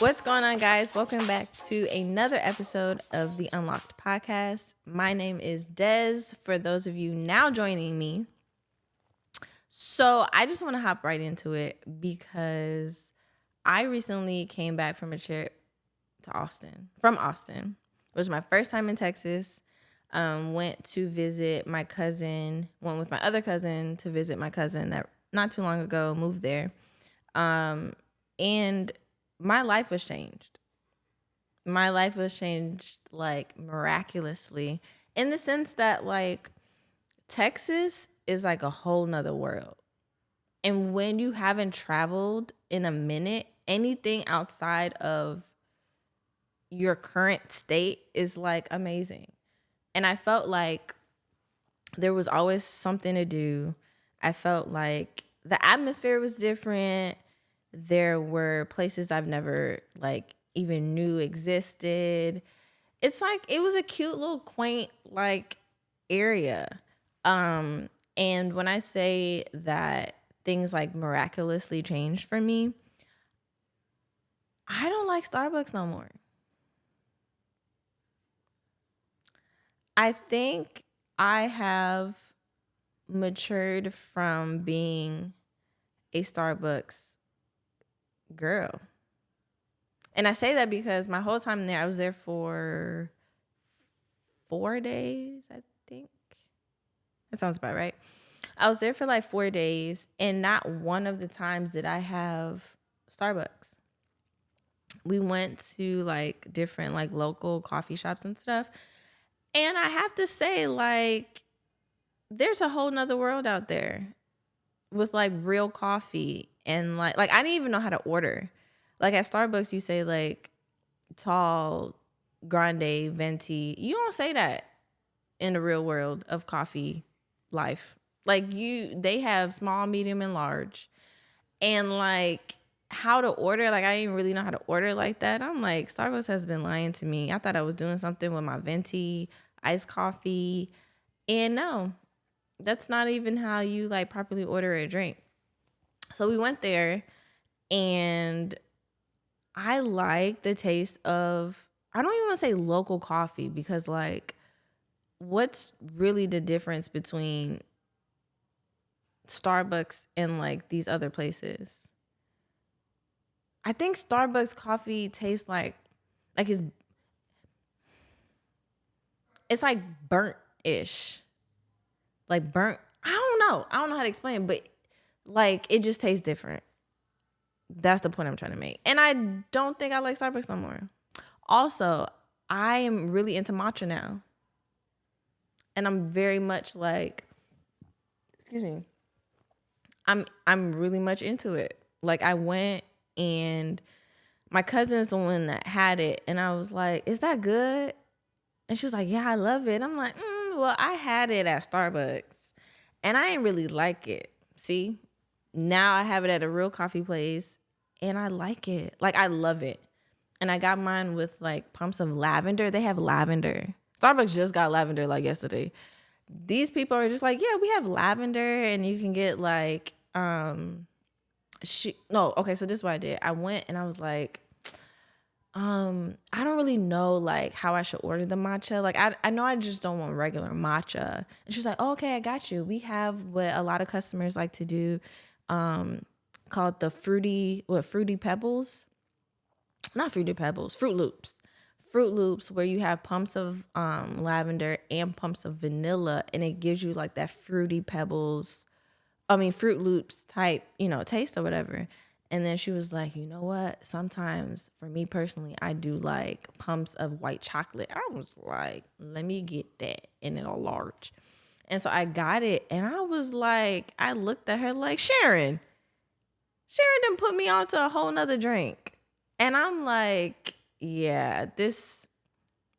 What's going on, guys? Welcome back to another episode of the Unlock'd podcast. My name is Des, for those of you now joining me. So I just want to hop right into it because I recently came back from a trip from Austin. It was my first time in Texas. Went to visit my cousin, went with my other cousin to visit my cousin that not too long ago moved there. And my life was changed. My life was changed like miraculously in the sense that like Texas is like a whole nother world. And when you haven't traveled in a minute, anything outside of your current state is like amazing. And I felt like there was always something to do. I felt like the atmosphere was different. There were places I've never like even knew existed. It's like it was a cute little quaint like area. And when I say that things like miraculously changed for me, I don't like Starbucks no more. I think I have matured from being a Starbucks girl. And I say that because my whole time there, I was there for 4 days, I think. That sounds about right. I was there for like 4 days, and not one of the times did I have Starbucks. We went to like different like local coffee shops and stuff. And I have to say, like, there's a whole nother world out there with like real coffee. And like I didn't even know how to order. Like at Starbucks, you say like tall, grande, venti. You don't say that in the real world of coffee life. Like they have small, medium, and large. And like how to order, like I didn't really know how to order like that. I'm like, Starbucks has been lying to me. I thought I was doing something with my venti iced coffee. And no, that's not even how you like properly order a drink. So we went there, and I like the taste of, I don't even want to say local coffee, because like what's really the difference between Starbucks and like these other places? I think Starbucks coffee tastes like it's like burnt-ish. Like burnt, I don't know how to explain it, but like it just tastes different. That's the point I'm trying to make. And I don't think I like Starbucks no more. Also, I am really into matcha now. And I'm very much like, excuse me. I'm really much into it. Like I went, and my cousin's the one that had it, and I was like, "Is that good?" And she was like, "Yeah, I love it." I'm like, well, I had it at Starbucks, and I didn't really like it. See, now I have it at a real coffee place, and I like it. Like I love it. And I got mine with like pumps of lavender. They have lavender. Starbucks just got lavender like yesterday. These people are just like, yeah, we have lavender, and you can get like, so this is what I did. I went and I was like, I don't really know like how I should order the matcha. Like I know I just don't want regular matcha. And she's like, oh, okay, I got you. We have what a lot of customers like to do, called the fruity pebbles. Not fruity pebbles, Fruit Loops. Fruit Loops, where you have pumps of lavender and pumps of vanilla, and it gives you like that Fruit Loops type, taste or whatever. And then she was like, you know what? Sometimes for me personally, I do like pumps of white chocolate. I was like, let me get that in a large. And so I got it, and I was like, I looked at her like, Sharon done put me onto a whole nother drink. And I'm like, yeah, this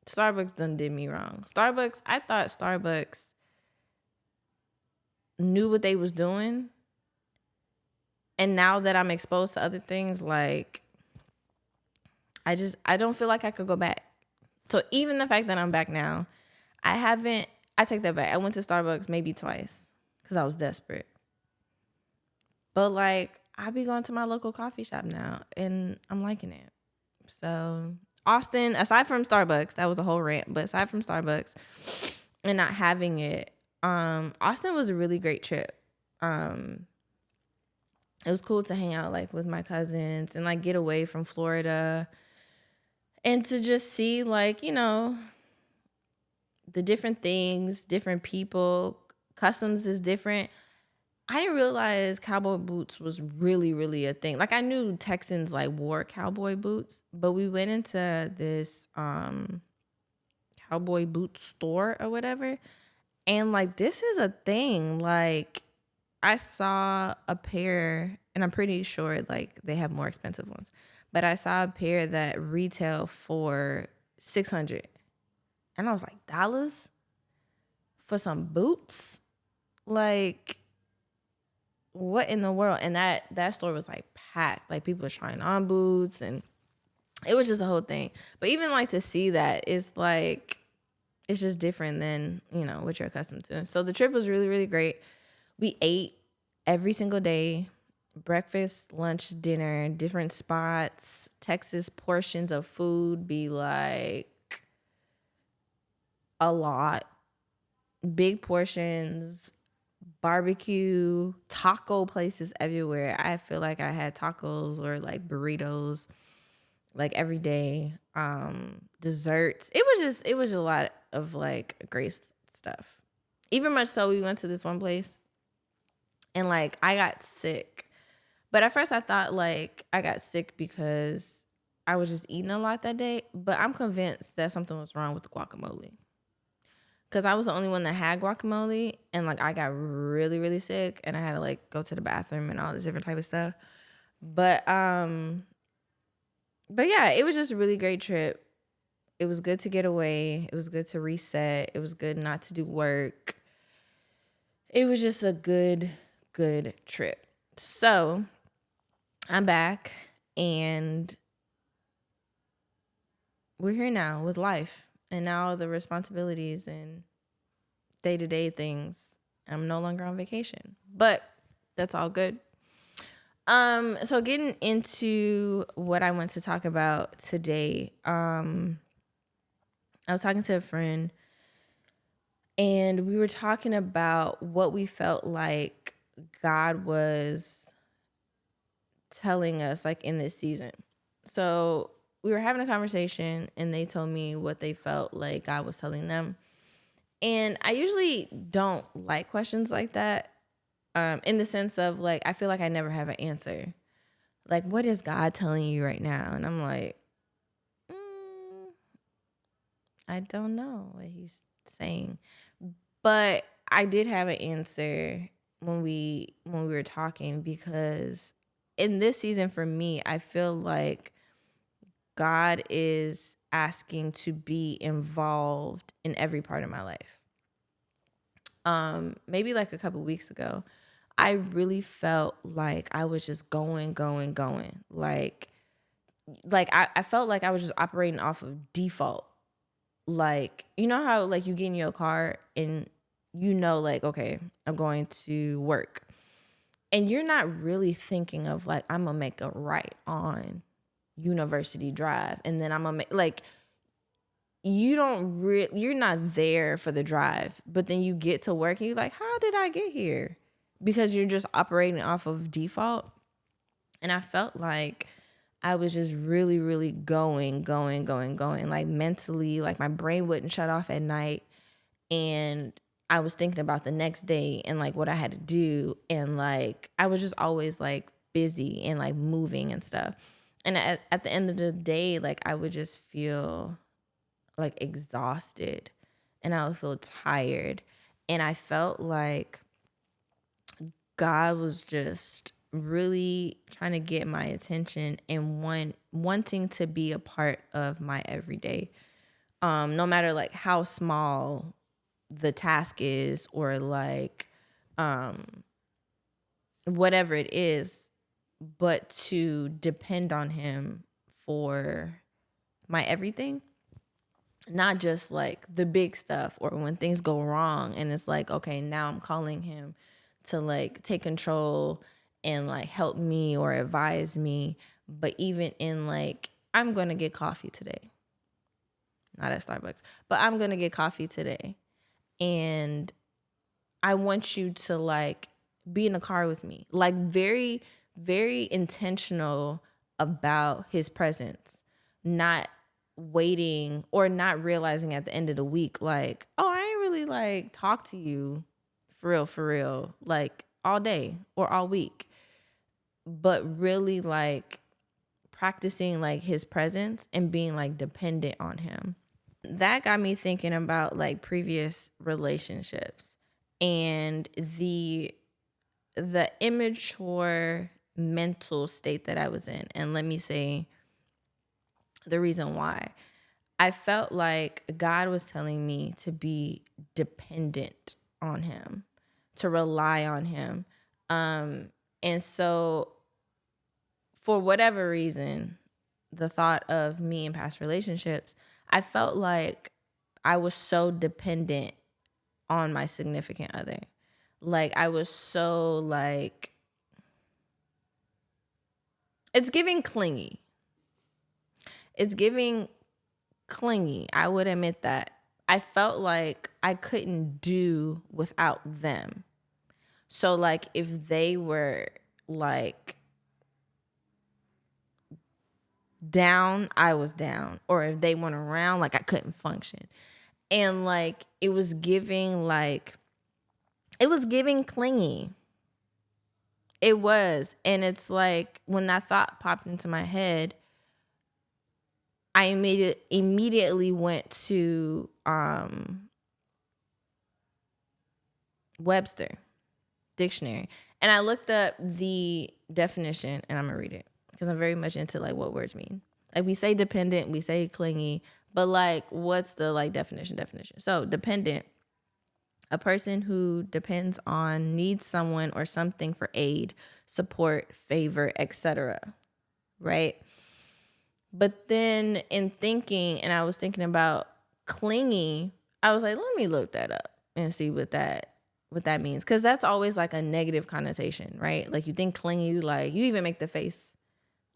Starbucks done did me wrong. I thought Starbucks knew what they was doing. And now that I'm exposed to other things, like, I don't feel like I could go back. So even the fact that I'm back now, I take that back. I went to Starbucks maybe twice because I was desperate. But like, I be going to my local coffee shop now, and I'm liking it. So Austin, aside from Starbucks, that was a whole rant, but aside from Starbucks and not having it, Austin was a really great trip. It was cool to hang out like with my cousins and like get away from Florida and to just see like, the different things, different people. Customs is different. I didn't realize cowboy boots was really, really a thing. Like I knew Texans like wore cowboy boots, but we went into this cowboy boot store or whatever. And like this is a thing. Like I saw a pair, and I'm pretty sure like they have more expensive ones, but I saw a pair that retail for $600. And I was like, dollars for some boots? Like, what in the world? And that store was like packed. Like people were trying on boots, and it was just a whole thing. But even like to see that is like, it's just different than, what you're accustomed to. So the trip was really, really great. We ate every single day, breakfast, lunch, dinner, different spots. Texas portions of food be like a lot. Big portions, barbecue, taco places everywhere. I feel like I had tacos or like burritos like every day. Desserts. It was a lot of like great stuff. Even much so, we went to this one place and like I got sick. But at first I thought like I got sick because I was just eating a lot that day. But I'm convinced that something was wrong with the guacamole. Because I was the only one that had guacamole, and like I got really, really sick, and I had to like go to the bathroom and all this different type of stuff. But yeah, it was just a really great trip. It was good to get away. It was good to reset. It was good not to do work. It was just a good trip. So I'm back, and we're here now with life. And now the responsibilities and day-to-day things. I'm no longer on vacation, but that's all good. So getting into what I want to talk about today, I was talking to a friend, and we were talking about what we felt like God was telling us like in this season. So we were having a conversation, and they told me what they felt like God was telling them. And I usually don't like questions like that, in the sense of like, I feel like I never have an answer. Like, what is God telling you right now? And I'm like, I don't know what he's saying. But I did have an answer when we were talking, because in this season for me, I feel like God is asking to be involved in every part of my life. Maybe like a couple weeks ago, I really felt like I was just going. Like I felt like I was just operating off of default. Like, you know how like you get in your car and like, okay, I'm going to work. And you're not really thinking of like, I'm gonna make a right on University Drive, and then I'm gonna make like, you're not there for the drive, but then you get to work and you're like, how did I get here? Because you're just operating off of default. And I felt like I was just really, really going, like mentally, like my brain wouldn't shut off at night. And I was thinking about the next day and like what I had to do. And like, I was just always like busy and like moving and stuff. And at the end of the day, like I would just feel like exhausted, and I would feel tired. And I felt like God was just really trying to get my attention and wanting to be a part of my everyday. No matter like how small the task is, or like whatever it is, but to depend on him for my everything. Not just like the big stuff or when things go wrong and it's like, okay, now I'm calling him to like take control and like help me or advise me. But even in like I'm going to get coffee today. Not at Starbucks, but I'm going to get coffee today. And I want you to like be in the car with me. Like very, very intentional about his presence, not waiting or not realizing at the end of the week, like, oh, I ain't really like talk to you for real, like all day or all week, but really like practicing like his presence and being like dependent on him. That got me thinking about like previous relationships and the immature mental state that I was in. And let me say the reason why. I felt like God was telling me to be dependent on him, to rely on him. And so for whatever reason, the thought of me in past relationships, I felt like I was so dependent on my significant other. Like I was so like, it's giving clingy. It's giving clingy. I would admit that. I felt like I couldn't do without them. So like if they were like down, I was down. Or if they weren't around, like I couldn't function. And like it was giving clingy. It was. And it's like when that thought popped into my head, I immediately went to Webster dictionary. And I looked up the definition, and I'm going to read it because I'm very much into like what words mean. Like we say dependent, we say clingy, but like what's the like definition? So dependent, a person who depends on, needs someone or something for aid, support, favor, etc. Right? But then in thinking, and I was thinking about clingy, I was like, let me look that up and see what that means. Because that's always like a negative connotation, right? Like you think clingy, like you even make the face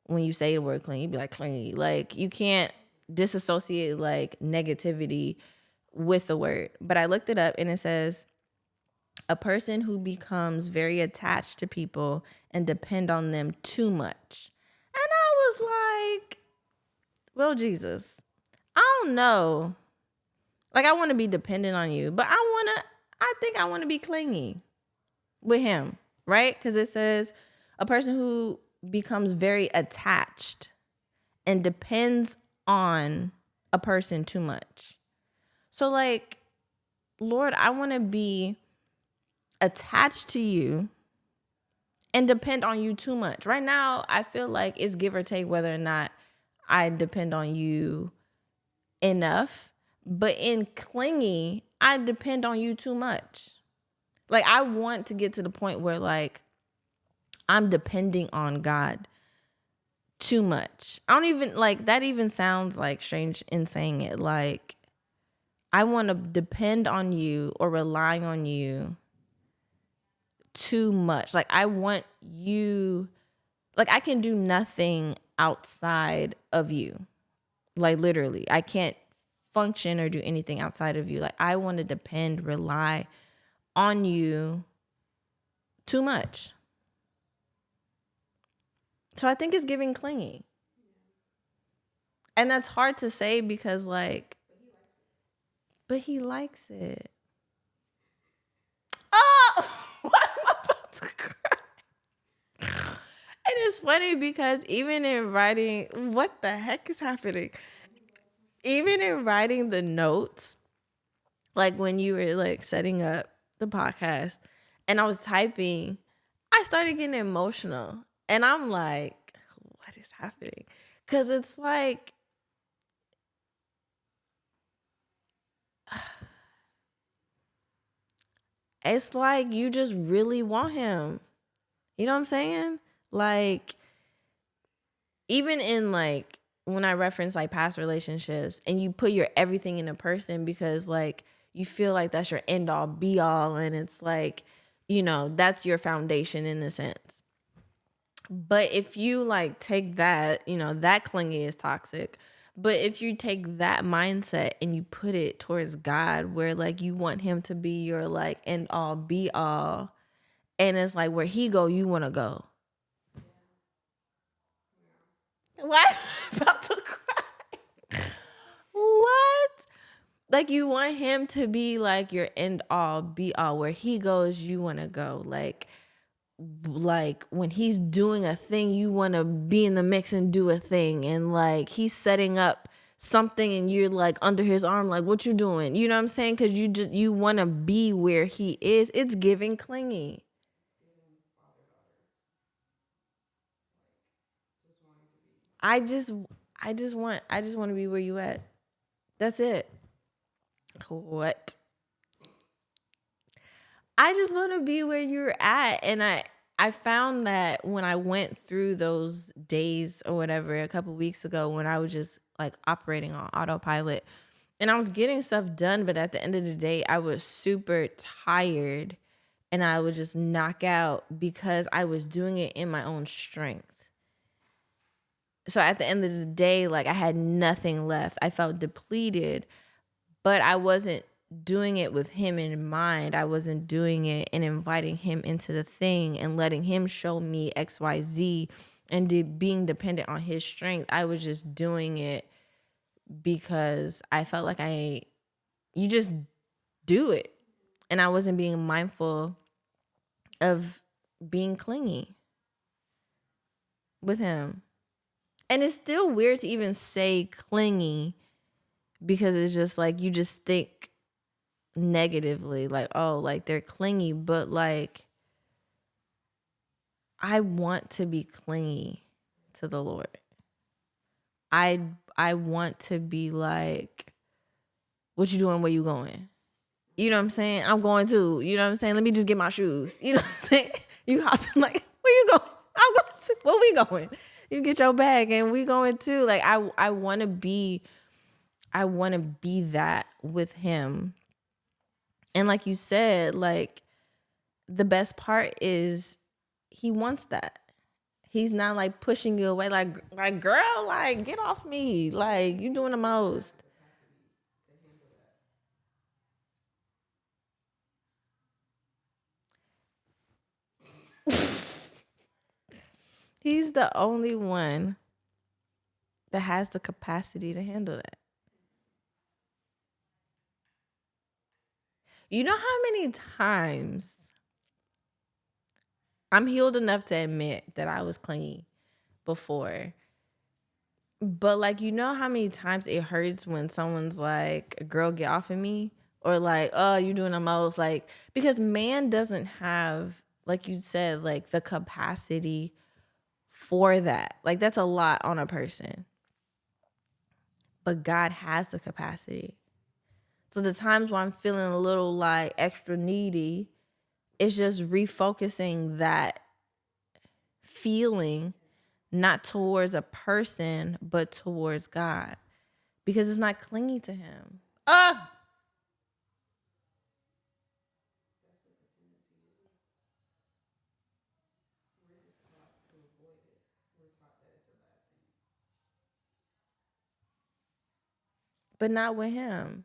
when you say the word clingy, you be like clingy. Like you can't disassociate like negativity with the word. But I looked it up and it says, a person who becomes very attached to people and depend on them too much. And I was like, well, Jesus, I don't know. Like, I want to be dependent on you, but I think I want to be clingy with him, right? Because it says a person who becomes very attached and depends on a person too much. So, like, Lord, I want to be attached to you and depend on you too much. Right now, I feel like it's give or take whether or not I depend on you enough, but in clingy, I depend on you too much. Like I want to get to the point where like I'm depending on God too much. I don't even like that even sounds like strange in saying it. Like I want to depend on you or rely on you too much. Like I want you, like I can do nothing outside of you. Like literally, I can't function or do anything outside of you. Like I want to depend, rely on you too much. So I think it's giving clingy. And that's hard to say because like, but he likes it. Oh, why am I about to cry? And it's funny because even in writing, what the heck is happening? Even in writing the notes, like when you were like setting up the podcast and I was typing, I started getting emotional. And I'm like, what is happening? Because it's like, it's like you just really want him. You know what I'm saying? Like, even in like, when I reference like past relationships and you put your everything in a person because like you feel like that's your end all be all and it's like, you know, that's your foundation in a sense. But if you like take that, that clingy is toxic. But if you take that mindset and you put it towards God, where like you want him to be your like end all be all, and it's like where he go, you want to go. Why? About to cry. What? Like you want him to be like your end all be all, where he goes, you want to go. Like when he's doing a thing, you want to be in the mix and do a thing, and like he's setting up something and you're like under his arm, like what you doing, you know what I'm saying? Because you want to be where he is. It's giving clingy. I just want to be where you at. That's it. What? I just want to be where you're at. And I found that when I went through those days or whatever a couple weeks ago, when I was just like operating on autopilot and I was getting stuff done, but at the end of the day, I was super tired and I would just knock out because I was doing it in my own strength. So at the end of the day, like I had nothing left. I felt depleted, but I wasn't doing it with him in mind. I wasn't doing it and inviting him into the thing and letting him show me XYZ and being dependent on his strength. I was just doing it because I felt like you just do it. And I wasn't being mindful of being clingy with him. And it's still weird to even say clingy because it's just like you just think negatively, like, oh, like they're clingy, but like I want to be clingy to the Lord. I want to be like, what you doing, where you going? You know what I'm saying? I'm going to, you know what I'm saying? Let me just get my shoes. You know what I'm saying? You hopping like, where you going? I'm going to, where we going? You get your bag and we going too. Like I want to be that with him. And like you said, like the best part is he wants that. He's not like pushing you away, like girl, like get off me, like you doing the most. He's the only one that has the capacity to handle that. You know how many times I'm healed enough to admit that I was clingy before. But like, you know how many times it hurts when someone's like, girl, get off of me? Or like, oh, you doing the most. Like, because man doesn't have, like you said, like the capacity for that. Like that's a lot on a person. But God has the capacity. So the times where I'm feeling a little like extra needy, it's just refocusing that feeling not towards a person, but towards God. Because it's not clingy to him. But not with him.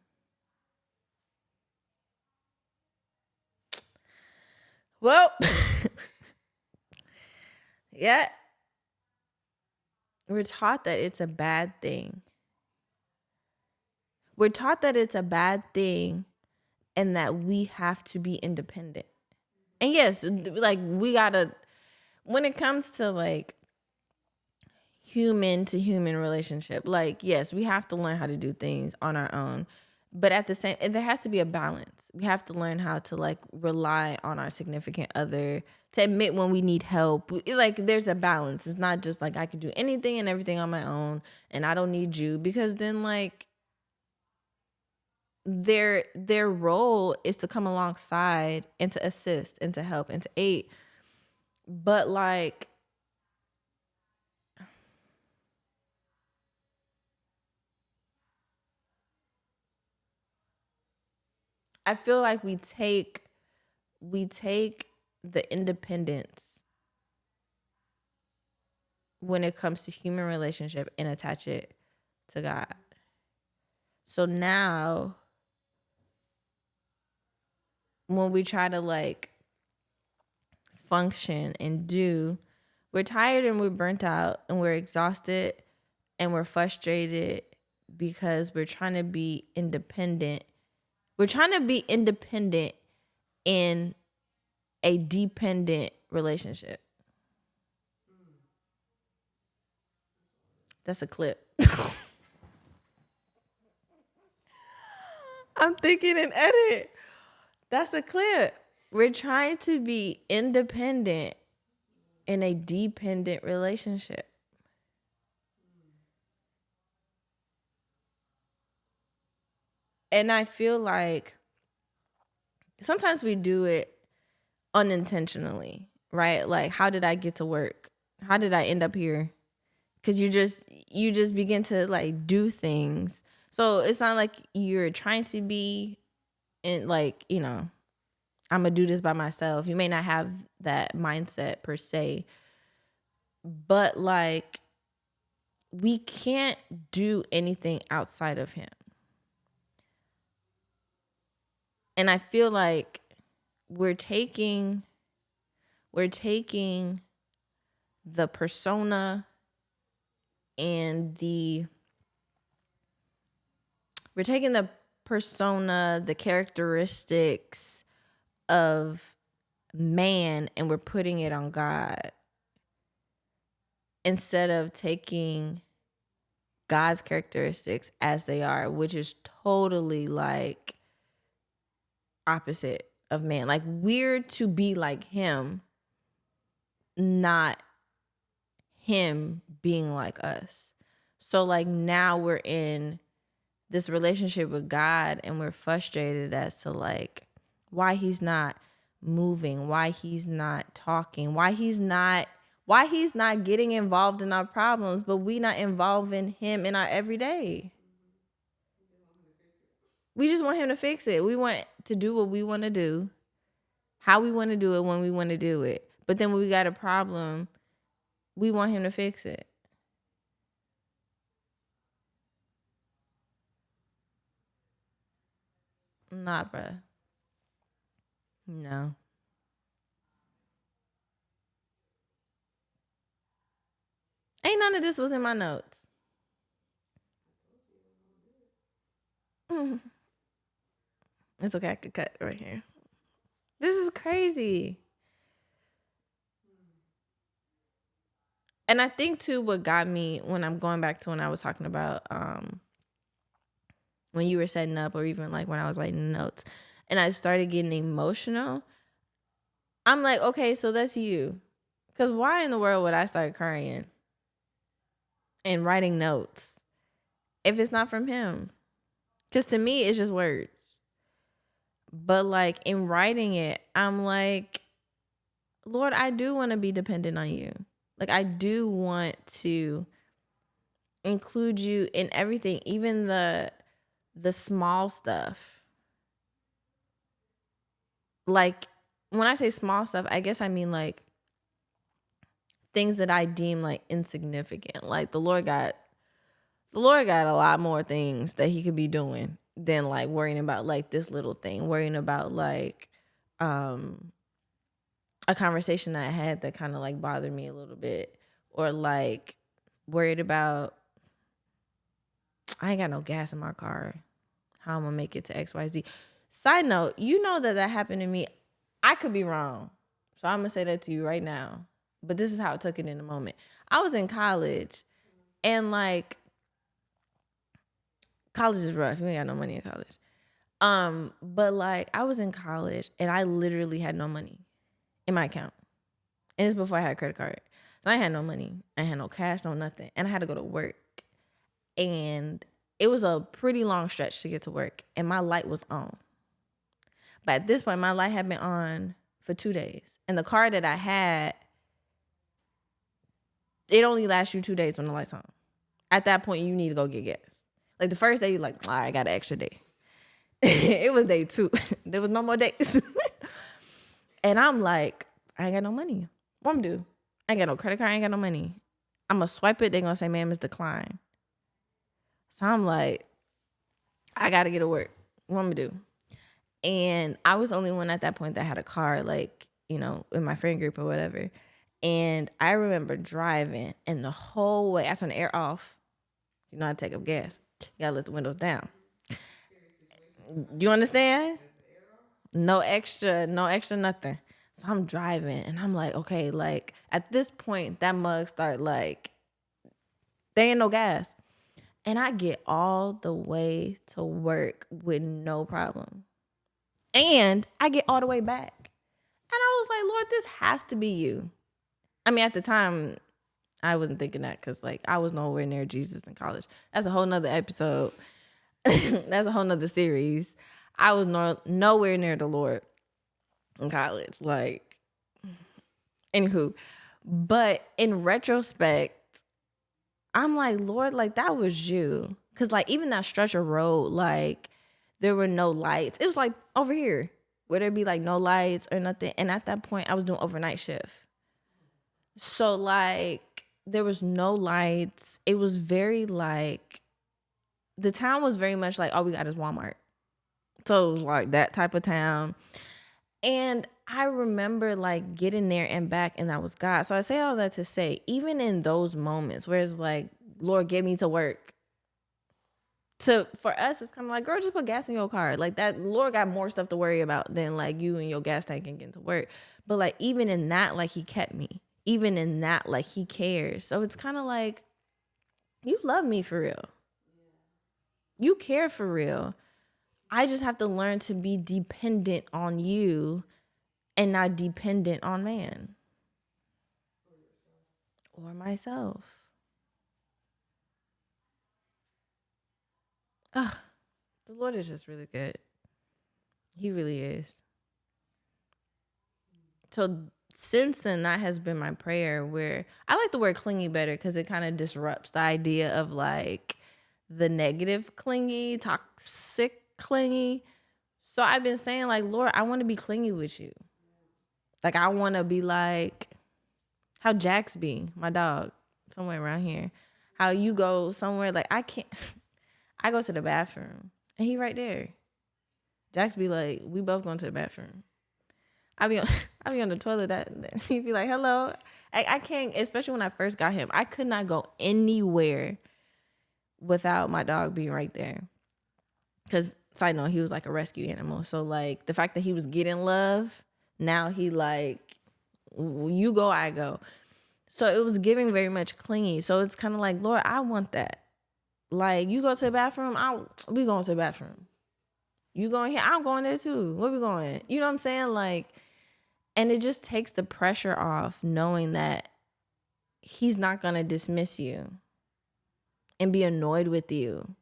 Well, yeah, we're taught that it's a bad thing. We're taught that it's a bad thing and that we have to be independent. And yes, like we gotta, when it comes to like human to human relationship, like yes, we have to learn how to do things on our own. But at the same, there has to be a balance. We have to learn how to like rely on our significant other, to admit when we need help. Like there's a balance. It's not just like I can do anything and everything on my own and I don't need you, because then like their role is to come alongside and to assist and to help and to aid. But like I feel like we take the independence when it comes to human relationship and attach it to God. So now when we try to like function and do, we're tired and we're burnt out and we're exhausted and we're frustrated because we're trying to be independent. We're trying to be independent in a dependent relationship. That's a clip. I'm thinking and edit. That's a clip. We're trying to be independent in a dependent relationship. And I feel like sometimes we do it unintentionally, right? Like, how did I get to work? How did I end up here? Because you just begin to like do things. So it's not like you're trying to be in like, you know, I'm gonna do this by myself. You may not have that mindset per se, but like we can't do anything outside of him. And I feel like we're taking the persona and we're taking the persona, the characteristics of man, and we're putting it on God instead of taking God's characteristics as they are, which is totally like opposite of man. Like we're to be like him, not him being like us. So like now we're in this relationship with God and we're frustrated as to like why he's not moving, why he's not talking, why he's not getting involved in our problems, but we not involving him in our everyday. We just want him to fix it. We want to do what we want to do, how we want to do it, when we want to do it. But then when we got a problem, we want him to fix it. Nah, bruh. No. Ain't none of this was in my notes. It's okay. I could cut right here. This is crazy. And I think too, what got me when I'm going back to when I was talking about when you were setting up, or even like when I was writing notes, and I started getting emotional. I'm like, okay, so that's you. Because why in the world would I start crying and writing notes if it's not from him? Because to me, it's just words. But like in writing it, I'm like, Lord, I do want to be dependent on you. Like I do want to include you in everything, even the small stuff. Like when I say small stuff, I guess I mean like things that I deem like insignificant. Like the Lord got a lot more things that he could be doing than like worrying about like this little thing, worrying about like a conversation that I had that kind of like bothered me a little bit, or like worried about I ain't got no gas in my car. How I'm gonna make it to XYZ. Side note, you know that happened to me. I could be wrong. So I'm gonna say that to you right now. But this is how I took it in the moment. I was in college and like college is rough. You ain't got no money in college. But like I was in college and I literally had no money in my account. And it's before I had a credit card. So I had no money. I had no cash, no nothing. And I had to go to work. And it was a pretty long stretch to get to work. And my light was on. But at this point, my light had been on for 2 days. And the car that I had, it only lasts you 2 days when the light's on. At that point, you need to go get gas. Like the first day, you're like, all right, I got an extra day. It was day 2. There was no more days. And I'm like, I ain't got no money. What I'm do? I ain't got no credit card. I ain't got no money. I'm going to swipe it. They're going to say, ma'am, it's declined. So I'm like, I got to get to work. What am I do? And I was the only one at that point that had a car, like, you know, in my friend group or whatever. And I remember driving, and the whole way, I turned the air off. You know how to take up gas. You got to let the windows down. Do you understand? No extra nothing. So I'm driving, and I'm like, okay, like, at this point, that mug start, like, there ain't no gas. And I get all the way to work with no problem. And I get all the way back. And I was like, Lord, this has to be you. I mean, at the time, I wasn't thinking that because, like, I was nowhere near Jesus in college. That's a whole nother episode. That's a whole nother series. I was nowhere near the Lord in college. Like, anywho. But in retrospect, I'm like, Lord, like, that was you. Because, like, even that stretch of road, like, there were no lights. It was like over here where there'd be like no lights or nothing. And at that point, I was doing overnight shift. So, like, there was no lights. It was very like, the town was very much like, all we got is Walmart. So it was like that type of town. And I remember like getting there and back, and that was God. So I say all that to say, even in those moments where it's like, Lord, get me to work. For us, it's kind of like, girl, just put gas in your car. Like, that, Lord got more stuff to worry about than like you and your gas tank and getting to work. But like, even in that, like, he kept me. Even in that, like, he cares. So it's kind of like, you love me for real. You care for real. I just have to learn to be dependent on you and not dependent on man or myself. Ugh, the Lord is just really good. He really is. So since then, that has been my prayer, where I like the word clingy better because it kind of disrupts the idea of like the negative clingy, toxic clingy. So I've been saying like, Lord, I want to be clingy with you. Like, I want to be like how Jax be, my dog, somewhere around here. How you go somewhere, like, I can't, I go to the bathroom and he right there. Jax be like, we both going to the bathroom. I be on the toilet. That he'd be like, hello. I can't, especially when I first got him, I could not go anywhere without my dog being right there. Because, side note, he was like a rescue animal. So, like, the fact that he was getting love, now he like, you go, I go. So it was giving very much clingy. So it's kind of like, Lord, I want that. Like, you go to the bathroom, we going to the bathroom. You going here, I'm going there too. Where we going? You know what I'm saying? Like, and it just takes the pressure off knowing that he's not going to dismiss you and be annoyed with you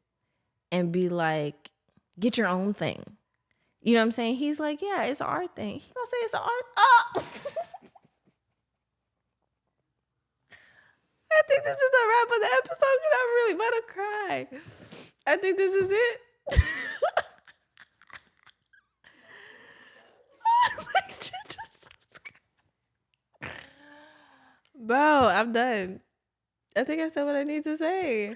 and be like, get your own thing. You know what I'm saying? He's like, yeah, it's an art thing. He's going to say it's an art. Oh! I think this is the wrap of the episode because I'm really about to cry. I think this is it. Bro, I'm done. I think I said what I need to say.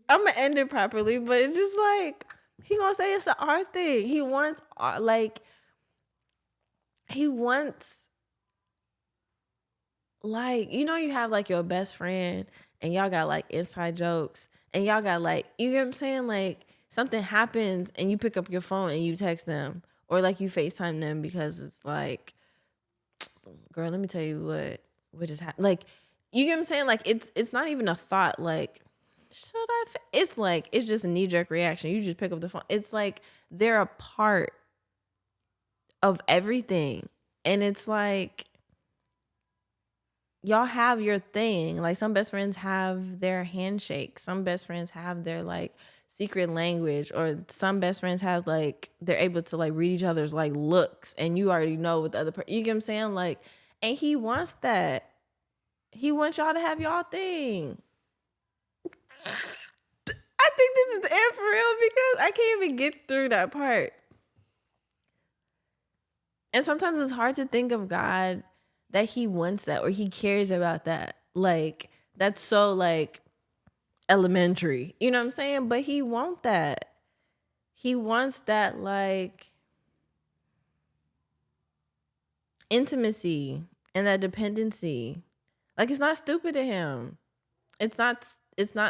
I'm gonna end it properly, but it's just like, he gonna say it's an art thing. He wants art, like, you know, you have like your best friend and y'all got like inside jokes and y'all got like, you know what I'm saying? Like, something happens and you pick up your phone and you text them, or like you FaceTime them because it's like, girl, let me tell you what just happened. Like, you get what I'm saying? Like, it's not even a thought. Like, should I? It's like, it's just a knee jerk reaction. You just pick up the phone. It's like they're a part of everything, and it's like y'all have your thing. Like, some best friends have their handshake. Some best friends have their like secret language, or some best friends have like, they're able to like read each other's like looks, and you already know what the other person. You get what I'm saying? Like, and he wants that. He wants y'all to have y'all thing. I think this is the end for real because I can't even get through that part. And sometimes it's hard to think of God that he wants that or he cares about that. Like, That's so like elementary. You know what I'm saying? But he wants that. He wants that like intimacy and that dependency. Like it's not stupid to him. It's not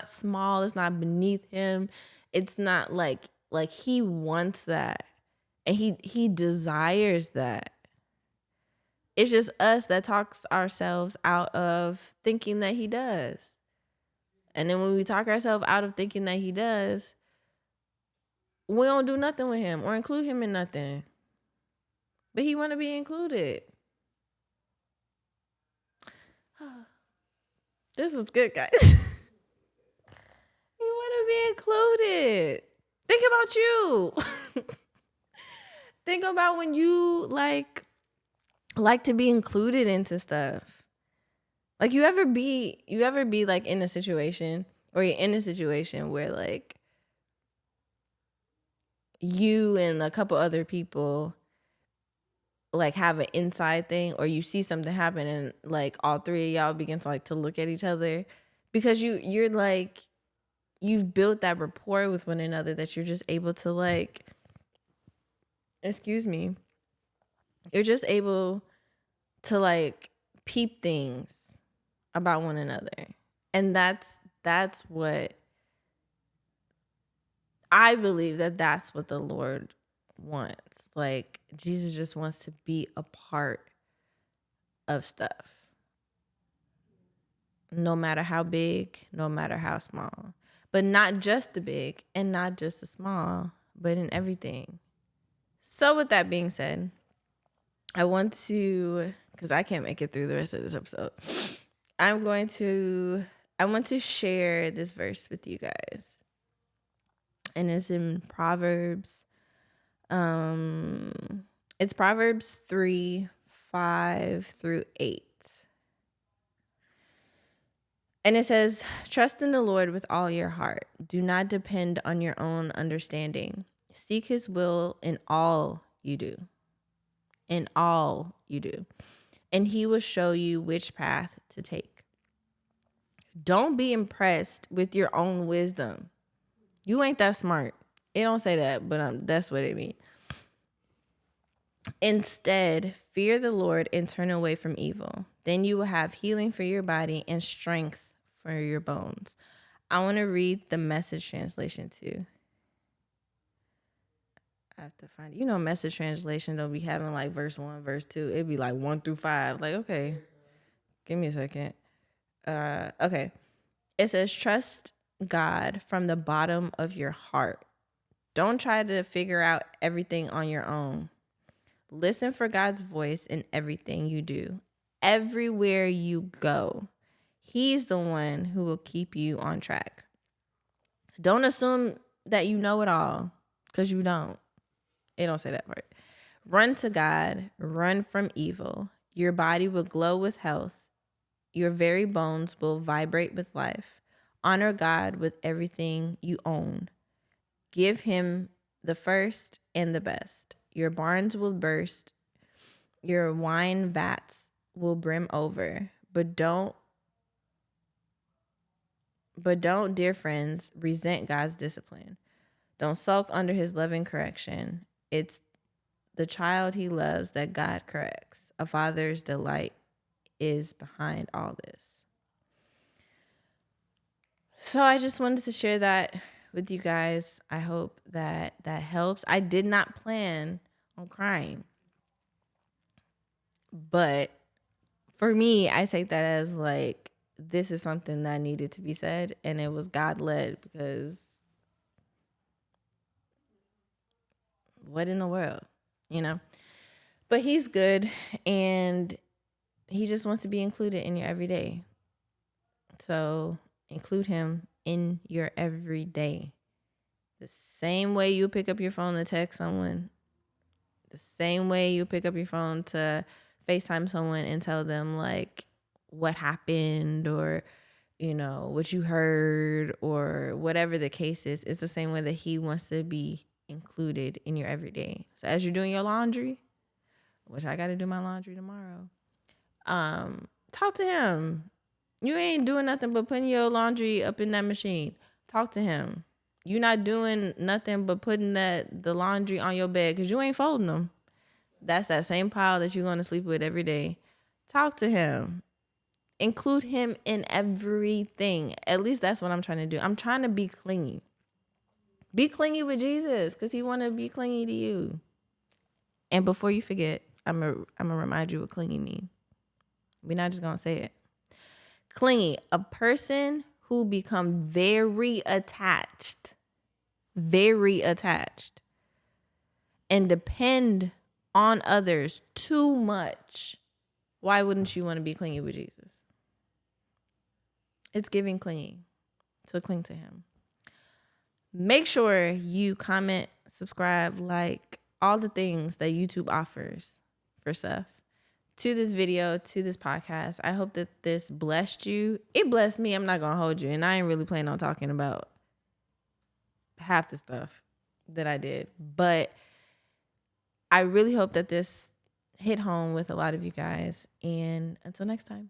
small, it's not beneath him. It's not like he wants that. And he desires that. It's just us that talks ourselves out of thinking that he does. And then when we talk ourselves out of thinking that he does, we don't do nothing with him or include him in nothing. But he want to be included. This was good, guys. You want to be included. Think about you. Think about when you like to be included into stuff. Like you ever be like in a situation, or you're in a situation where like you and a couple other people like have an inside thing, or you see something happen and like all three of y'all begin to like to look at each other because you're like you've built that rapport with one another that you're just able to like, excuse me, you're just able to like peep things about one another. And that's what I believe, that's what the Lord wants. Like Jesus just wants to be a part of stuff. No matter how big, no matter how small. But not just the big and not just the small, but in everything. So with that being said, I want to, because I can't make it through the rest of this episode, I want to share this verse with you guys. And it's in Proverbs. It's Proverbs 3:5-8. And it says, trust in the Lord with all your heart. Do not depend on your own understanding. Seek his will in all you do. In all you do. And he will show you which path to take. Don't be impressed with your own wisdom. You ain't that smart. It don't say that, but that's what it means. Instead, fear the Lord and turn away from evil. Then you will have healing for your body and strength for your bones. I want to read the Message translation too. I have to find it. Message translation don't be having like verse 1, verse 2. It'd be like 1-5. Like, okay, give me a second. Okay. It says, trust God from the bottom of your heart. Don't try to figure out everything on your own. Listen for God's voice in everything you do. Everywhere you go, he's the one who will keep you on track. Don't assume that you know it all, because you don't. It don't say that part. Run to God. Run from evil. Your body will glow with health. Your very bones will vibrate with life. Honor God with everything you own. Give him the first and the best. Your barns will burst. Your wine vats will brim over. But don't, dear friends, resent God's discipline. Don't sulk under his loving correction. It's the child he loves that God corrects. A father's delight is behind all this. So I just wanted to share that with you guys. I hope that helps. I did not plan on crying, but for me, I take that as like, this is something that needed to be said, and it was God led, because what in the world, But he's good, and he just wants to be included in your everyday. So include him in your everyday. The same way you pick up your phone to text someone, the same way you pick up your phone to FaceTime someone and tell them like what happened, or what you heard, or whatever the case is. It's the same way that he wants to be included in your everyday. So as you're doing your laundry, which I got to do my laundry tomorrow, talk to him. You ain't doing nothing but putting your laundry up in that machine. Talk to him. You not doing nothing but putting the laundry on your bed because you ain't folding them. That's that same pile that you're going to sleep with every day. Talk to him. Include him in everything. At least that's what I'm trying to do. I'm trying to be clingy. Be clingy with Jesus because he want to be clingy to you. And before you forget, I'm going to remind you what clingy means. We're not just going to say it. Clingy, a person who become very attached, and depend on others too much. Why wouldn't you want to be clingy with Jesus? It's giving clingy. So cling to him. Make sure you comment, subscribe, like all the things that YouTube offers for stuff to this video, to this podcast. I hope that this blessed you. It blessed me. I'm not going to hold you. And I ain't really planning on talking about half the stuff that I did. But I really hope that this hit home with a lot of you guys. And until next time.